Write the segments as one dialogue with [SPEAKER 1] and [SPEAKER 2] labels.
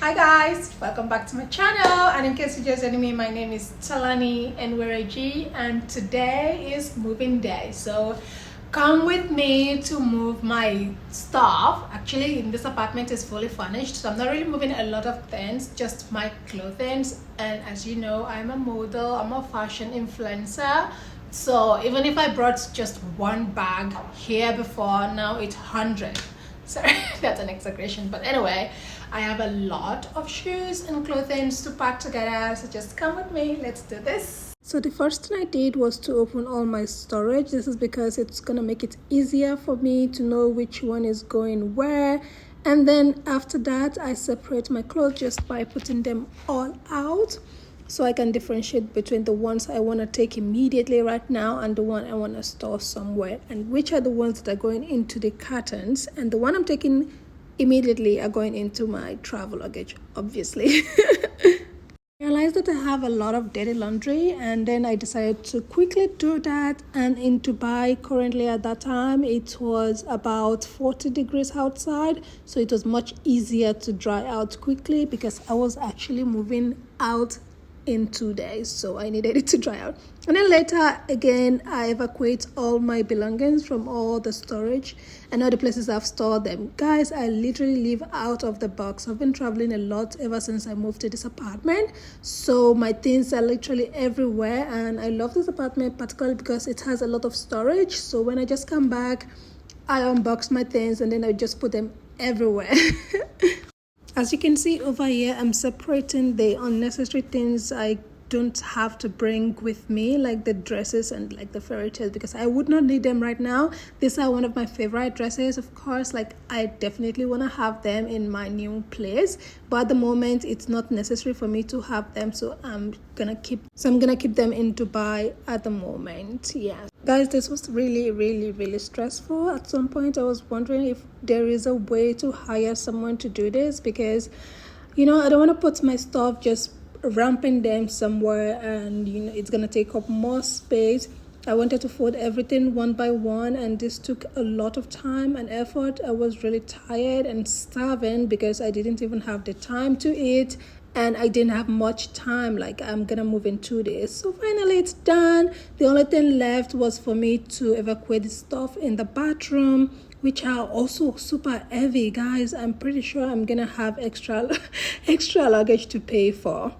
[SPEAKER 1] Hi guys, welcome back to my channel, and in case you just joining me, my name is Talani and and today is moving day. So come with me to move my stuff. Actually, in this apartment is fully furnished, so I'm not really moving a lot of things, just my clothing. And as you know, I'm a model, I'm a fashion influencer. So even if I brought just one bag here before, now it's 100. Sorry, that's an exaggeration, but anyway, I have a lot of shoes and clothing to pack together, so just come with me. Let's do this. So the first thing I did was to open all my storage. This is because it's gonna make it easier for me to know which one is going where. And then after that, I separate my clothes just by putting them all out, so I can differentiate between the ones I want to take immediately right now and the one I want to store somewhere, and which are the ones that are going into the cartons, and the one I'm taking immediately are going into my travel luggage, obviously. I realized that I have a lot of dirty laundry, and then I decided to quickly do that. And in Dubai currently at that time it was about 40 degrees outside, so it was much easier to dry out quickly because I was actually moving out in 2 days, so I needed it to dry out. And then later again, I evacuate all my belongings from all the storage and all the places I've stored them. Guys, I literally live out of the box. I've been traveling a lot ever since I moved to this apartment, so my things are literally everywhere, and I love this apartment particularly because it has a lot of storage. So when I just come back, I unbox my things and then I just put them everywhere. As you can see over here, I'm separating the unnecessary things I don't have to bring with me, like the dresses and like the fairy tales, because I would not need them right now. These are one of my favorite dresses, of course. Like, I definitely want to have them in my new place, but at the moment it's not necessary for me to have them, so I'm gonna keep them in Dubai at the moment. Yeah guys, this was really stressful. At some point I was wondering if there is a way to hire someone to do this, because I don't want to put my stuff just ramping them somewhere and it's gonna take up more space. I wanted to fold everything one by one, and this took a lot of time and effort. I was really tired and starving because I didn't even have the time to eat, and I didn't have much time. Like, I'm gonna move in 2 days, so finally it's done. The only thing left was for me to evacuate the stuff in the bathroom, which are also super heavy. Guys, I'm pretty sure I'm gonna have extra luggage to pay for.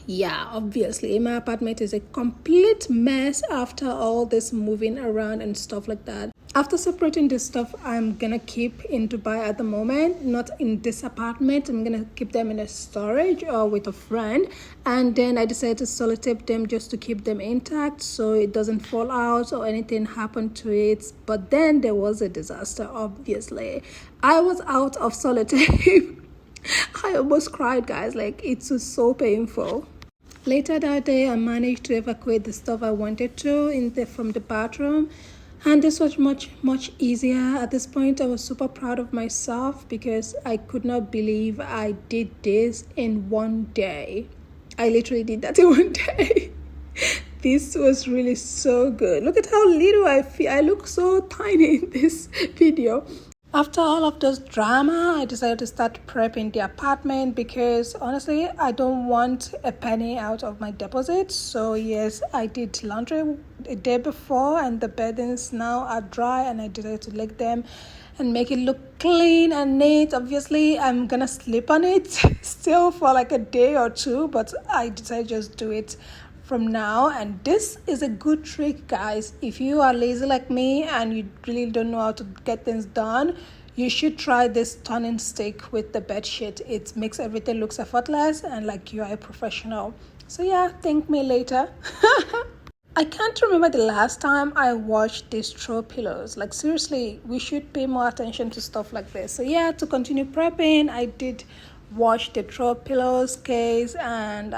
[SPEAKER 1] Yeah, obviously my apartment is a complete mess after all this moving around and stuff like that. After separating this stuff I'm gonna keep in Dubai at the moment, not in this apartment. I'm gonna keep them in a storage or with a friend, and then I decided to sellotape them just to keep them intact so it doesn't fall out or anything happen to it. But then there was a disaster. Obviously I was out of sellotape. I almost cried, guys. Like, it was so painful. Later that day, I managed to evacuate the stuff I wanted to from the bathroom, and this was much easier. At this point, I was super proud of myself because I could not believe I did this in 1 day. I literally did that in 1 day. This was really so good. Look at how little I feel. I look so tiny in this video. After all of this drama, I decided to start prepping the apartment because honestly, I don't want a penny out of my deposit. So yes, I did laundry a day before, and the beddings now are dry, and I decided to lick them and make it look clean and neat. Obviously, I'm gonna sleep on it still for like a day or two, but I decided to just do it from now. And this is a good trick, guys. If you are lazy like me and you really don't know how to get things done, you should try this turning stick with the bed sheet. It makes everything look effortless and like you are a professional. So yeah, thank me later. I can't remember the last time I watched these throw pillows. Like, seriously, we should pay more attention to stuff like this. So yeah, to continue prepping, I did wash the throw pillows case, and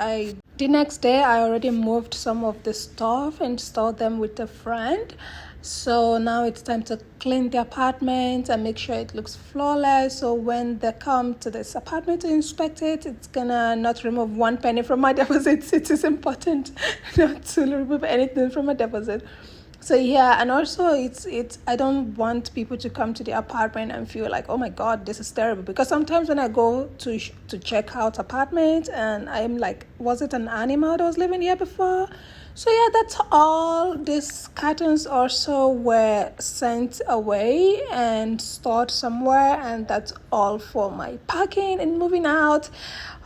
[SPEAKER 1] the next day I already moved some of the stuff and stored them with a friend. So now it's time to clean the apartment and make sure it looks flawless, so when they come to this apartment to inspect it, it's gonna not remove 1 penny from my deposit. It is important not to remove anything from my deposit. So yeah, and also it's I don't want people to come to the apartment and feel like, oh my god, this is terrible, because sometimes when I go to check out apartments and I'm like, was it an animal that was living here before? So yeah, that's all. These cartons also were sent away and stored somewhere, and that's all for my packing and moving out.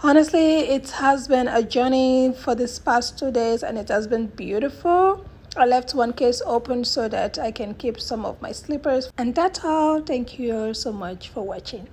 [SPEAKER 1] Honestly, it has been a journey for this past 2 days, and it has been beautiful. I left one case open so that I can keep some of my slippers. And that's all. Thank you so much for watching.